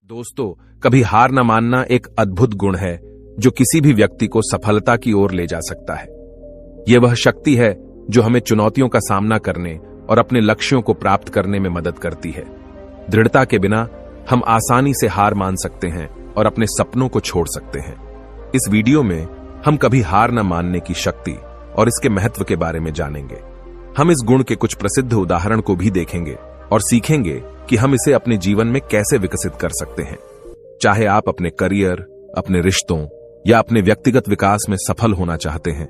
दोस्तों, कभी हार न मानना एक अद्भुत गुण है जो किसी भी व्यक्ति को सफलता की ओर ले जा सकता है। यह वह शक्ति है जो हमें चुनौतियों का सामना करने और अपने लक्ष्यों को प्राप्त करने में मदद करती है। दृढ़ता के बिना हम आसानी से हार मान सकते हैं और अपने सपनों को छोड़ सकते हैं। इस वीडियो में हम कभी हार न मानने की शक्ति और इसके महत्व के बारे में जानेंगे। हम इस गुण के कुछ प्रसिद्ध उदाहरण को भी देखेंगे और सीखेंगे कि हम इसे अपने जीवन में कैसे विकसित कर सकते हैं। चाहे आप अपने करियर, अपने रिश्तों या अपने व्यक्तिगत विकास में सफल होना चाहते हैं,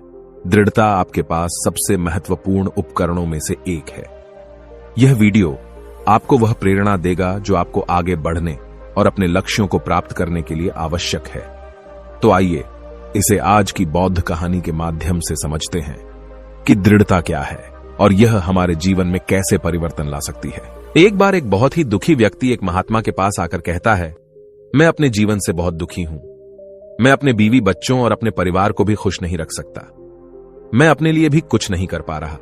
दृढ़ता आपके पास सबसे महत्वपूर्ण उपकरणों में से एक है। यह वीडियो आपको वह प्रेरणा देगा जो आपको आगे बढ़ने और अपने लक्ष्यों को प्राप्त करने के लिए आवश्यक है। तो आइए इसे आज की बौद्ध कहानी के माध्यम से समझते हैं कि दृढ़ता क्या है और यह हमारे जीवन में कैसे परिवर्तन ला सकती है। एक बार एक बहुत ही दुखी व्यक्ति एक महात्मा के पास आकर कहता है, मैं अपने जीवन से बहुत दुखी हूं। मैं अपने बीवी बच्चों और अपने परिवार को भी खुश नहीं रख सकता। मैं अपने लिए भी कुछ नहीं कर पा रहा।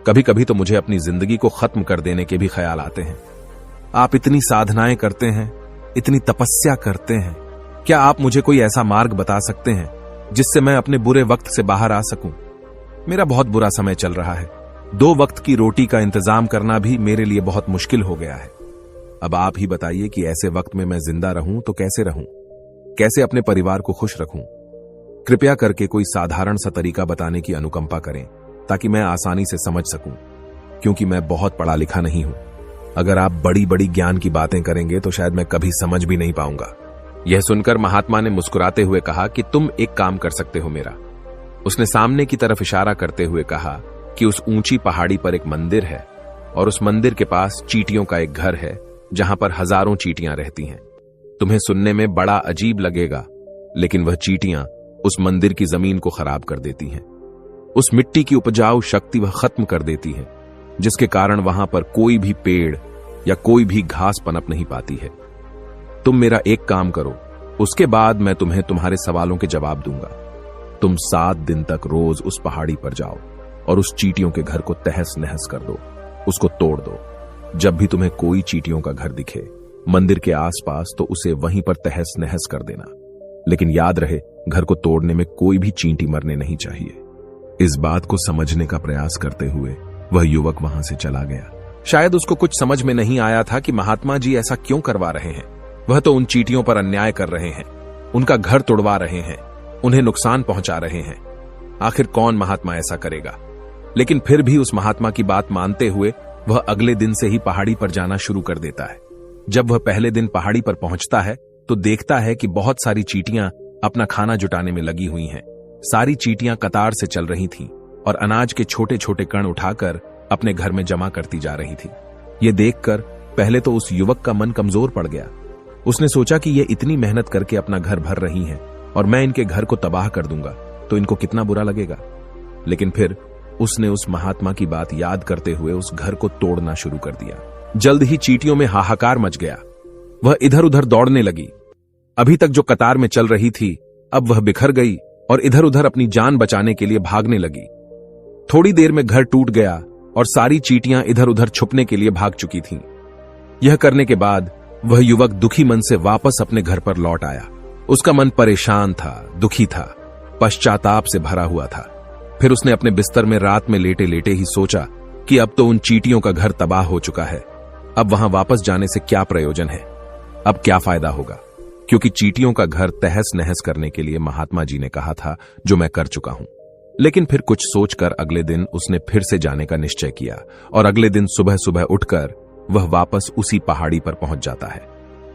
कभी कभी तो मुझे अपनी जिंदगी को खत्म कर देने के भी ख्याल आते हैं। आप इतनी साधनाएं करते हैं, इतनी तपस्या करते हैं, क्या आप मुझे कोई ऐसा मार्ग बता सकते हैं जिससे मैं अपने बुरे वक्त से बाहर आ सकूं? मेरा बहुत बुरा समय चल रहा है। 2 वक्त की रोटी का इंतजाम करना भी मेरे लिए बहुत मुश्किल हो गया है। अब आप ही बताइए कि ऐसे वक्त में मैं जिंदा रहूं तो कैसे रहूं, कैसे अपने परिवार को खुश रखूं? कृपया करके कोई साधारण सा तरीका बताने की अनुकंपा करें ताकि मैं आसानी से समझ सकूं, क्योंकि मैं बहुत पढ़ा लिखा नहीं हूं। अगर आप बड़ी बड़ी ज्ञान की बातें करेंगे तो शायद मैं कभी समझ भी नहीं पाऊंगा। यह सुनकर महात्मा ने मुस्कुराते हुए कहा कि तुम एक काम कर सकते हो मेरा। उसने सामने की तरफ इशारा करते हुए कहा कि उस ऊंची पहाड़ी पर एक मंदिर है और उस मंदिर के पास चींटियों का एक घर है जहां पर हजारों चींटियां रहती हैं। तुम्हें सुनने में बड़ा अजीब लगेगा, लेकिन वह चींटियां उस मंदिर की जमीन को खराब कर देती हैं। उस मिट्टी की उपजाऊ शक्ति वह खत्म कर देती है, जिसके कारण वहां पर कोई भी पेड़ या कोई भी घास पनप नहीं पाती है। तुम मेरा एक काम करो, उसके बाद मैं तुम्हें तुम्हारे सवालों के जवाब दूंगा। तुम 7 दिन तक रोज उस पहाड़ी पर जाओ और उस चींटियों के घर को तहस नहस कर दो, उसको तोड़ दो। जब भी तुम्हें कोई चींटियों का घर दिखे मंदिर के आसपास, तो उसे वहीं पर तहस नहस कर देना। लेकिन याद रहे, घर को तोड़ने में कोई भी चींटी मरने नहीं चाहिए। इस बात को समझने का प्रयास करते हुए वह युवक वहां से चला गया। शायद उसको कुछ समझ में नहीं आया था कि महात्मा जी ऐसा क्यों करवा रहे हैं। वह तो उन चींटियों पर अन्याय कर रहे हैं, उनका घर तोड़वा रहे हैं, उन्हें नुकसान पहुंचा रहे हैं। आखिर कौन महात्मा ऐसा करेगा? लेकिन फिर भी उस महात्मा की बात मानते हुए वह अगले दिन से ही पहाड़ी पर जाना शुरू कर देता है। जब वह पहले दिन पहाड़ी पर पहुंचता है तो देखता है कि बहुत सारी चींटियां अपना खाना जुटाने में लगी हुई हैं। सारी चींटियां कतार से चल रही थीं और अनाज के छोटे छोटे कण उठाकर अपने घर में जमा करती जा रही थी। ये देखकर पहले तो उस युवक का मन कमजोर पड़ गया। उसने सोचा कि ये इतनी मेहनत करके अपना घर भर रही हैं और मैं इनके घर को तबाह कर दूंगा तो इनको कितना बुरा लगेगा। लेकिन फिर उसने उस महात्मा की बात याद करते हुए उस घर को तोड़ना शुरू कर दिया। जल्द ही चींटियों में हाहाकार मच गया। वह इधर उधर दौड़ने लगी। अभी तक जो कतार में चल रही थी, अब वह बिखर गई और इधर उधर अपनी जान बचाने के लिए भागने लगी। थोड़ी देर में घर टूट गया और सारी चींटियां इधर उधर छुपने के लिए भाग चुकी थीं। यह करने के बाद वह युवक दुखी मन से वापस अपने घर पर लौट आया। उसका मन परेशान था, दुखी था, पश्चाताप से भरा हुआ था। फिर उसने अपने बिस्तर में रात में लेटे लेटे ही सोचा कि अब तो उन चींटियों का घर तबाह हो चुका है। अब वहां वापस जाने से क्या प्रयोजन है? अब क्या फायदा होगा? क्योंकि चींटियों का घर तहस नहस करने के लिए महात्मा जी ने कहा था, जो मैं कर चुका हूं। लेकिन फिर कुछ सोचकर अगले दिन उसने फिर से जाने का निश्चय किया और अगले दिन सुबह सुबह उठकर वह वापस उसी पहाड़ी पर पहुंच जाता है।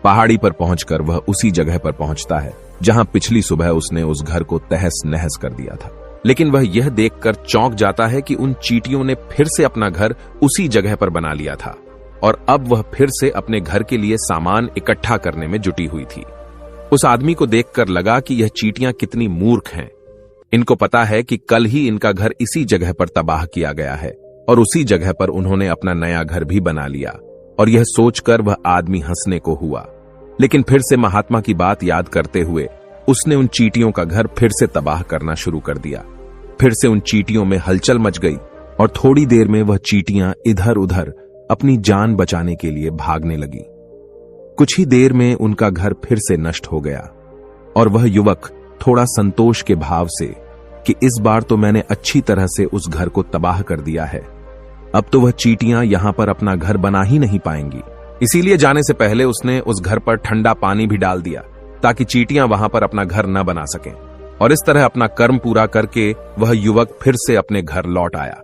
पहाड़ी पर पहुंचकर वह उसी जगह पर पहुंचता है जहां पिछली सुबह उसने उस घर को तहस नहस कर दिया था। लेकिन वह यह देखकर चौंक जाता है कि उन चींटियों ने फिर से अपना घर उसी जगह पर बना लिया था और अब वह फिर से अपने घर के लिए सामान इकट्ठा करने में जुटी हुई थी। उस आदमी को देखकर लगा कि यह चींटियां कितनी मूर्ख हैं। इनको पता है कि कल ही इनका घर इसी जगह पर तबाह किया गया है और उसी जगह पर उन्होंने अपना नया घर भी बना लिया। और यह सोचकर वह आदमी हंसने को हुआ। लेकिन फिर से महात्मा की बात याद करते हुए उसने उन चींटियों का घर फिर से तबाह करना शुरू कर दिया। फिर से उन चींटियों में हलचल मच गई और थोड़ी देर में वह चींटियां इधर उधर अपनी जान बचाने के लिए भागने लगी। कुछ ही देर में उनका घर फिर से नष्ट हो गया और वह युवक थोड़ा संतोष के भाव से कि इस बार तो मैंने अच्छी तरह से उस घर को तबाह कर दिया है, अब तो वह चींटियां यहां पर अपना घर बना ही नहीं पाएंगी। इसीलिए जाने से पहले उसने उस घर पर ठंडा पानी भी डाल दिया ताकि चींटियां वहां पर अपना घर न बना सकें। और इस तरह अपना कर्म पूरा करके वह युवक फिर से अपने घर लौट आया।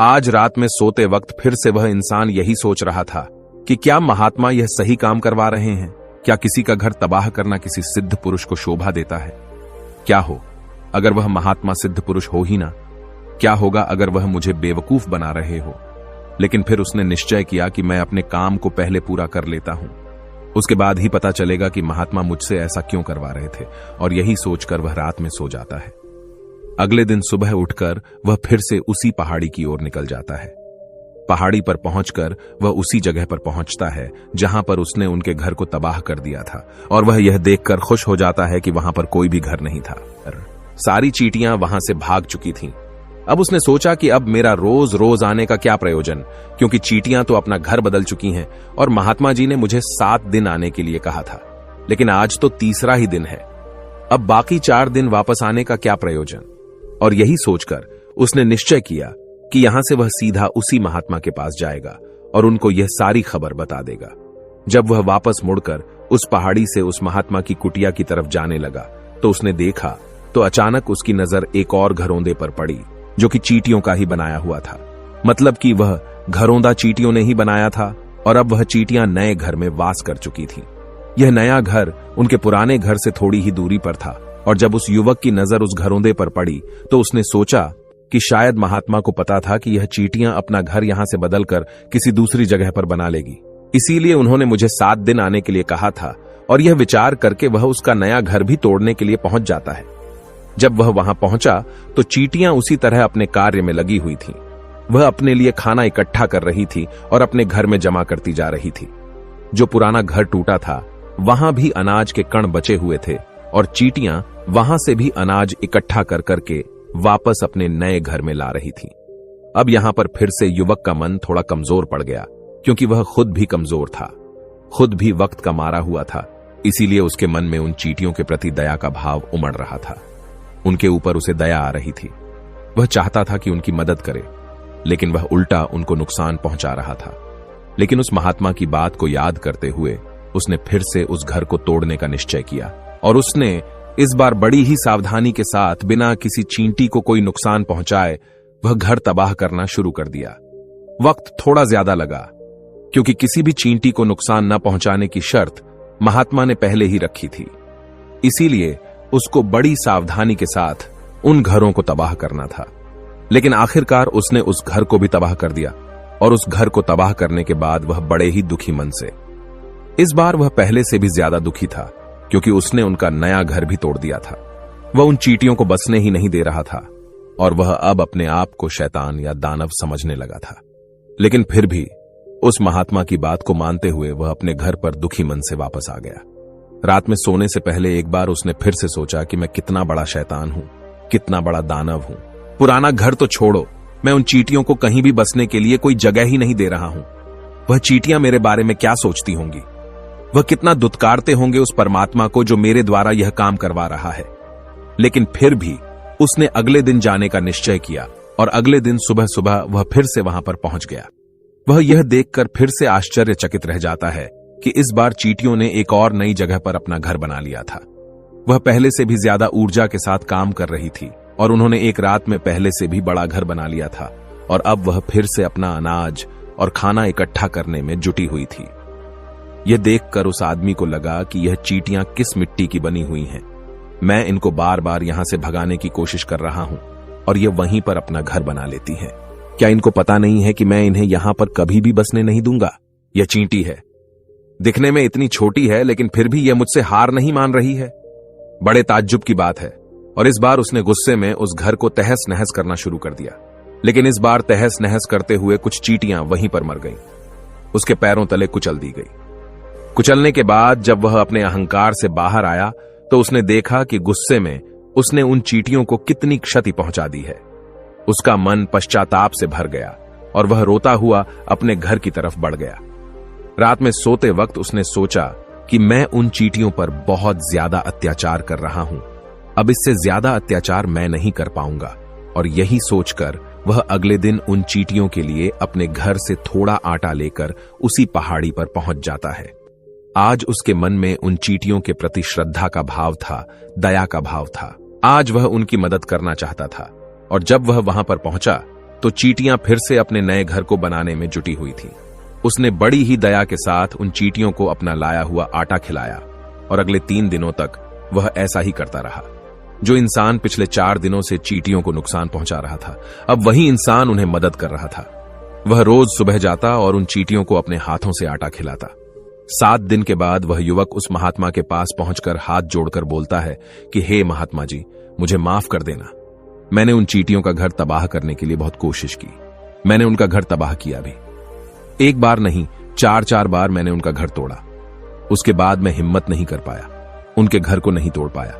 आज रात में सोते वक्त फिर से वह इंसान यही सोच रहा था कि क्या महात्मा यह सही काम करवा रहे हैं? क्या किसी का घर तबाह करना किसी सिद्ध पुरुष को शोभा देता है? क्या हो अगर वह महात्मा सिद्ध पुरुष हो ही ना? क्या होगा अगर वह मुझे बेवकूफ बना रहे हो? लेकिन फिर उसने निश्चय किया कि मैं अपने काम को पहले पूरा कर लेता हूं, उसके बाद ही पता चलेगा कि महात्मा मुझसे ऐसा क्यों करवा रहे थे। और यही सोचकर वह रात में सो जाता है। अगले दिन सुबह उठकर वह फिर से उसी पहाड़ी की ओर निकल जाता है। पहाड़ी पर पहुंचकर वह उसी जगह पर पहुंचता है जहां पर उसने उनके घर को तबाह कर दिया था और वह यह देखकर खुश हो जाता है कि वहां पर कोई भी घर नहीं था। सारी चींटियां वहां से भाग चुकी थीं। अब उसने सोचा कि अब मेरा रोज रोज आने का क्या प्रयोजन, क्योंकि चींटियां तो अपना घर बदल चुकी हैं और महात्मा जी ने मुझे 7 दिन आने के लिए कहा था, लेकिन आज तो तीसरा ही दिन है। अब बाकी 4 दिन वापस आने का क्या प्रयोजन? और यही सोचकर उसने निश्चय किया कि यहां से वह सीधा उसी महात्मा के पास जाएगा और उनको यह सारी खबर बता देगा। जब वह वापस मुड़कर उस पहाड़ी से उस महात्मा की कुटिया की तरफ जाने लगा तो उसने देखा तो अचानक उसकी नजर एक और घरौंदे पर पड़ी जो कि चींटियों का ही बनाया हुआ था। मतलब कि वह घरौंदा चींटियों ने ही बनाया था और अब वह चींटियां नए घर में वास कर चुकी थीं। यह नया घर उनके पुराने घर से थोड़ी ही दूरी पर था और जब उस युवक की नजर उस घरौंदे पर पड़ी तो उसने सोचा कि शायद महात्मा को पता था कि यह चींटियां अपना घर यहां से बदलकर किसी दूसरी जगह पर बना लेगी, इसीलिए उन्होंने मुझे 7 दिन आने के लिए कहा था। और यह विचार करके वह उसका नया घर भी तोड़ने के लिए पहुंच जाता है। जब वह वहां पहुंचा तो चींटियां उसी तरह अपने कार्य में लगी हुई थीं। वह अपने लिए खाना इकट्ठा कर रही थी और अपने घर में जमा करती जा रही थी। जो पुराना घर टूटा था वहां भी अनाज के कण बचे हुए थे और चींटियां वहां से भी अनाज इकट्ठा कर करके वापस अपने नए घर में ला रही थी। अब यहां पर फिर से युवक का मन थोड़ा कमजोर पड़ गया, क्योंकि वह खुद भी कमजोर था, खुद भी वक्त का मारा हुआ था। इसीलिए उसके मन में उन चींटियों के प्रति दया का भाव उमड़ रहा था। उनके ऊपर उसे दया आ रही थी। वह चाहता था कि उनकी मदद करे, लेकिन वह उल्टा उनको नुकसान पहुंचा रहा था। लेकिन उस महात्मा की बात को याद करते हुए उसने फिर से उस घर को तोड़ने का निश्चय किया और उसने इस बार बड़ी ही सावधानी के साथ बिना किसी चींटी को कोई नुकसान पहुंचाए वह घर तबाह करना शुरू कर दिया। वक्त थोड़ा ज्यादा लगा, क्योंकि किसी भी चींटी को नुकसान न पहुंचाने की शर्त महात्मा ने पहले ही रखी थी। इसीलिए उसको बड़ी सावधानी के साथ उन घरों को तबाह करना था। लेकिन आखिरकार उसने उस घर को भी तबाह कर दिया और उस घर को तबाह करने के बाद वह बड़े ही दुखी मन से, इस बार वह पहले से भी ज्यादा दुखी था, क्योंकि उसने उनका नया घर भी तोड़ दिया था। वह उन चींटियों को बसने ही नहीं दे रहा था और वह अब अपने आप को शैतान या दानव समझने लगा था। लेकिन फिर भी उस महात्मा की बात को मानते हुए वह अपने घर पर दुखी मन से वापस आ गया। रात में सोने से पहले एक बार उसने फिर से सोचा कि मैं कितना बड़ा शैतान हूं, कितना बड़ा दानव हूं। पुराना घर तो छोड़ो, मैं उन चींटियों को कहीं भी बसने के लिए कोई जगह ही नहीं दे रहा हूं। वह चींटियां मेरे बारे में क्या सोचती होंगी? वह कितना दुत्कारते होंगे उस परमात्मा को जो मेरे द्वारा यह काम करवा रहा है। लेकिन फिर भी उसने अगले दिन जाने का निश्चय किया और अगले दिन सुबह सुबह वह फिर से वहां पर पहुंच गया। वह यह देखकर फिर से आश्चर्यचकित रह जाता है कि इस बार चींटियों ने एक और नई जगह पर अपना घर बना लिया था। वह पहले से भी ज्यादा ऊर्जा के साथ काम कर रही थी और उन्होंने एक रात में पहले से भी बड़ा घर बना लिया था और अब वह फिर से अपना अनाज और खाना इकट्ठा करने में जुटी हुई थी। यह देखकर उस आदमी को लगा कि यह चींटियां किस मिट्टी की बनी हुई हैं। मैं इनको बार बार यहां से भगाने की कोशिश कर रहा हूं और ये वहीं पर अपना घर बना लेती हैं। क्या इनको पता नहीं है कि मैं इन्हें यहां पर कभी भी बसने नहीं दूंगा? यह चींटी है, दिखने में इतनी छोटी है, लेकिन फिर भी यह मुझसे हार नहीं मान रही है। बड़े ताज्जुब की बात है। और इस बार उसने गुस्से में उस घर को तहस नहस करना शुरू कर दिया। लेकिन इस बार तहस नहस करते हुए कुछ चींटियां वहीं पर मर गईं। उसके पैरों तले कुचल दी गई। कुचलने के बाद जब वह अपने अहंकार से बाहर आया तो उसने देखा कि गुस्से में उसने उन चींटियों को कितनी क्षति पहुंचा दी है। उसका मन पश्चाताप से भर गया और वह रोता हुआ अपने घर की तरफ बढ़ गया। रात में सोते वक्त उसने सोचा कि मैं उन चींटियों पर बहुत ज्यादा अत्याचार कर रहा हूं। अब इससे ज्यादा अत्याचार मैं नहीं कर पाऊंगा। और यही सोचकर वह अगले दिन उन चींटियों के लिए अपने घर से थोड़ा आटा लेकर उसी पहाड़ी पर पहुंच जाता है। आज उसके मन में उन चींटियों के प्रति श्रद्धा का भाव था, दया का भाव था। आज वह उनकी मदद करना चाहता था। और जब वह वहां पर पहुंचा तो चींटियां फिर से अपने नए घर को बनाने में जुटी हुई थी। उसने बड़ी ही दया के साथ उन चींटियों को अपना लाया हुआ आटा खिलाया और अगले 3 दिनों तक वह ऐसा ही करता रहा। जो इंसान पिछले 4 दिनों से चींटियों को नुकसान पहुंचा रहा था, अब वही इंसान उन्हें मदद कर रहा था। वह रोज सुबह जाता और उन चींटियों को अपने हाथों से आटा खिलाता। 7 दिन के बाद वह युवक उस महात्मा के पास पहुंचकर हाथ जोड़कर बोलता है कि हे महात्मा जी, मुझे माफ कर देना। मैंने उन चींटियों का घर तबाह करने के लिए बहुत कोशिश की। मैंने उनका घर तबाह किया भी। 1 बार नहीं, 4 बार मैंने उनका घर तोड़ा। उसके बाद मैं हिम्मत नहीं कर पाया, उनके घर को नहीं तोड़ पाया।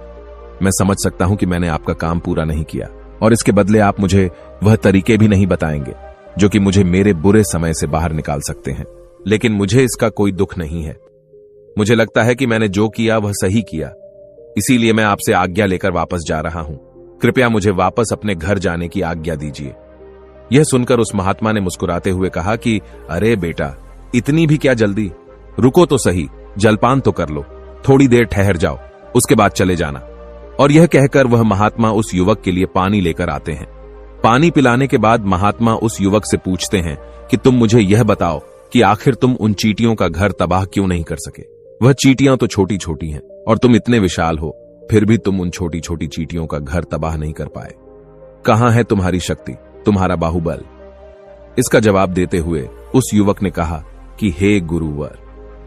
मैं समझ सकता हूं कि मैंने आपका काम पूरा नहीं किया और इसके बदले आप मुझे वह तरीके भी नहीं बताएंगे जो कि मुझे मेरे बुरे समय से बाहर निकाल सकते हैं। लेकिन मुझे इसका कोई दुख नहीं है। मुझे लगता है कि मैंने जो किया वह सही किया, इसीलिए मैं आपसे आज्ञा लेकर वापस जा रहा हूं। कृपया मुझे वापस अपने घर जाने की आज्ञा दीजिए। यह सुनकर उस महात्मा ने मुस्कुराते हुए कहा कि अरे बेटा, इतनी भी क्या जल्दी, रुको तो सही, जलपान तो कर लो, थोड़ी देर ठहर जाओ, उसके बाद चले जाना। और यह कहकर वह महात्मा उस युवक के लिए पानी लेकर आते हैं। पानी पिलाने के बाद महात्मा उस युवक से पूछते हैं कि तुम मुझे यह बताओ कि आखिर तुम उन चींटियों का घर तबाह क्यों नहीं कर सके। वह चींटियां तो छोटी छोटी हैं और तुम इतने विशाल हो, फिर भी तुम उन छोटी छोटी चींटियों का घर तबाह नहीं कर पाए। कहां है तुम्हारी शक्ति, तुम्हारा बाहुबल? इसका जवाब देते हुए उस युवक ने कहा कि हे गुरुवर,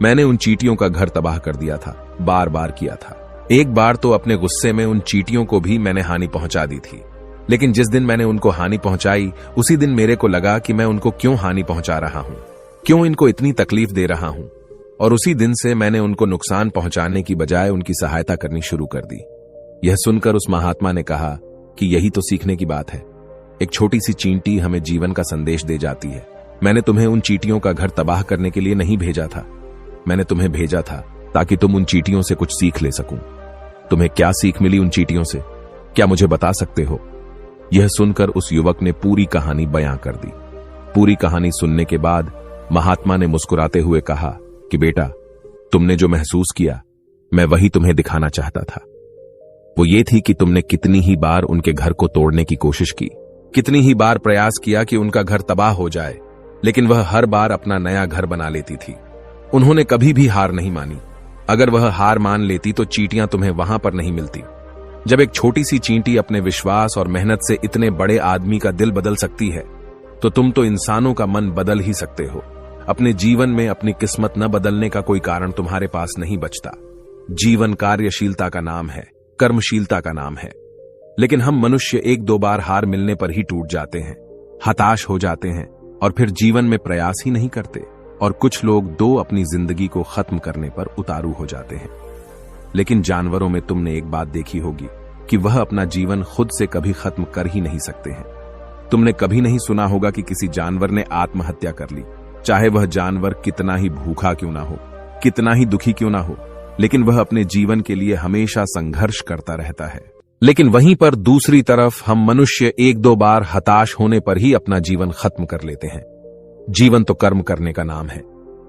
मैंने उन चींटियों का घर तबाह कर दिया था, बार बार किया था। एक बार तो अपने गुस्से में उन चींटियों को भी मैंने हानि पहुंचा दी थी, लेकिन जिस दिन मैंने उनको हानि पहुंचाई उसी दिन मेरे को लगा कि मैं उनको क्यों हानि पहुंचा रहा हूं, क्यों इनको इतनी तकलीफ दे रहा हूं। और उसी दिन से मैंने उनको नुकसान पहुंचाने की बजाय उनकी सहायता करनी शुरू कर दी। यह सुनकर उस महात्मा ने कहा कि यही तो सीखने की बात है। एक छोटी सी चींटी हमें जीवन का संदेश दे जाती है। मैंने तुम्हें उन चींटियों का घर तबाह करने के लिए नहीं भेजा था, मैंने तुम्हें भेजा था ताकि तुम उन चींटियों से कुछ सीख ले सकूं। तुम्हें क्या सीख मिली उन चींटियों से, क्या मुझे बता सकते हो? यह सुनकर उस युवक ने पूरी कहानी बयां कर दी। पूरी कहानी सुनने के बाद महात्मा ने मुस्कुराते हुए कहा कि बेटा, तुमने जो महसूस किया मैं वही तुम्हें दिखाना चाहता था। वो ये थी कि तुमने कितनी ही बार उनके घर को तोड़ने की कोशिश की, कितनी ही बार प्रयास किया कि उनका घर तबाह हो जाए, लेकिन वह हर बार अपना नया घर बना लेती थी। उन्होंने कभी भी हार नहीं मानी। अगर वह हार मान लेती तो चींटियां तुम्हें वहां पर नहीं मिलती। जब एक छोटी सी चींटी अपने विश्वास और मेहनत से इतने बड़े आदमी का दिल बदल सकती है, तो तुम तो इंसानों का मन बदल ही सकते हो। अपने जीवन में अपनी किस्मत न बदलने का कोई कारण तुम्हारे पास नहीं बचता। जीवन कार्यशीलता का नाम है, कर्मशीलता का नाम है। लेकिन हम मनुष्य 1-2 बार हार मिलने पर ही टूट जाते हैं, हताश हो जाते हैं और फिर जीवन में प्रयास ही नहीं करते। और कुछ लोग अपनी जिंदगी को खत्म करने पर उतारू हो जाते हैं। लेकिन जानवरों में तुमने एक बात देखी होगी कि वह अपना जीवन खुद से कभी खत्म कर ही नहीं सकते हैं। तुमने कभी नहीं सुना होगा कि किसी जानवर ने आत्महत्या कर ली, चाहे वह जानवर कितना ही भूखा क्यों ना हो, कितना ही दुखी क्यों ना हो, लेकिन वह अपने जीवन के लिए हमेशा संघर्ष करता रहता है। लेकिन वहीं पर दूसरी तरफ हम मनुष्य 1-2 बार हताश होने पर ही अपना जीवन खत्म कर लेते हैं। जीवन तो कर्म करने का नाम है,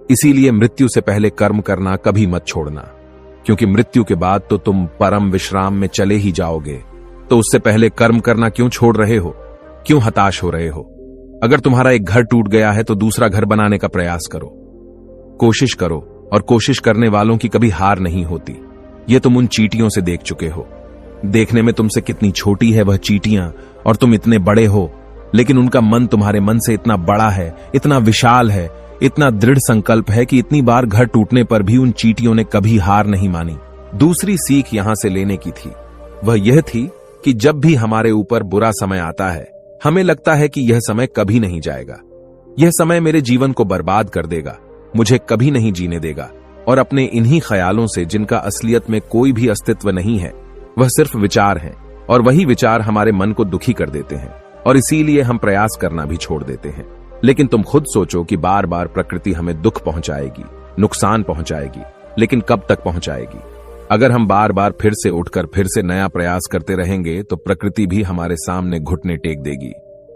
इसीलिए मृत्यु से पहले कर्म करना कभी मत छोड़ना, क्योंकि मृत्यु के बाद तो तुम परम विश्राम में चले ही जाओगे। तो उससे पहले कर्म करना क्यों छोड़ रहे हो, क्यों हताश हो रहे हो? अगर तुम्हारा एक घर टूट गया है तो दूसरा घर बनाने का प्रयास करो, कोशिश करो, और कोशिश करने वालों की कभी हार नहीं होती। ये तुम उन चींटियों से देख चुके हो। देखने में तुमसे कितनी छोटी है वह चींटियां और तुम इतने बड़े हो, लेकिन उनका मन तुम्हारे मन से इतना बड़ा है, इतना विशाल है, इतना दृढ़ संकल्प है कि इतनी बार घर टूटने पर भी उन चींटियों ने कभी हार नहीं मानी। दूसरी सीख यहां से लेने की थी, वह यह थी कि जब भी हमारे ऊपर बुरा समय आता है, हमें लगता है कि यह समय कभी नहीं जाएगा, यह समय मेरे जीवन को बर्बाद कर देगा, मुझे कभी नहीं जीने देगा। और अपने इन्हीं ख्यालों से, जिनका असलियत में कोई भी अस्तित्व नहीं है, वह सिर्फ विचार हैं, और वही विचार हमारे मन को दुखी कर देते हैं और इसीलिए हम प्रयास करना भी छोड़ देते हैं। लेकिन तुम खुद सोचो कि बार बार प्रकृति हमें दुख पहुंचाएगी, नुकसान पहुंचाएगी, लेकिन कब तक पहुंचाएगी? अगर हम बार बार फिर से उठकर फिर से नया प्रयास करते रहेंगे तो प्रकृति भी हमारे सामने घुटने टेक देगी,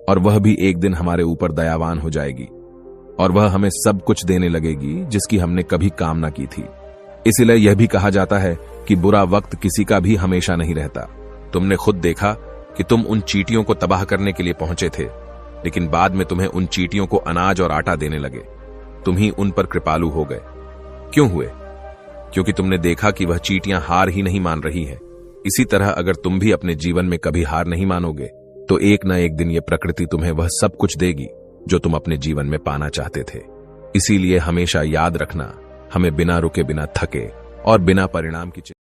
और वह भी एक दिन हमारे ऊपर दयावान हो जाएगी, और वह हमें सब कुछ देने लगेगी जिसकी हमने कभी कामना की थी। इसीलिए यह भी कहा जाता है कि बुरा वक्त किसी का भी हमेशा नहीं रहता। तुमने खुद देखा कि तुम उन चींटियों को तबाह करने के लिए पहुंचे थे, लेकिन बाद में तुम्हें उन चींटियों को अनाज और आटा देने लगे। तुम ही उन पर कृपालु हो गए। क्यों हुए? क्योंकि तुमने देखा कि वह चींटियां हार ही नहीं मान रही है। इसी तरह अगर तुम भी अपने जीवन में कभी हार नहीं मानोगे तो एक न एक दिन यह प्रकृति तुम्हें वह सब कुछ देगी जो तुम अपने जीवन में पाना चाहते थे। इसीलिए हमेशा याद रखना, हमें बिना रुके, बिना थके और बिना परिणाम की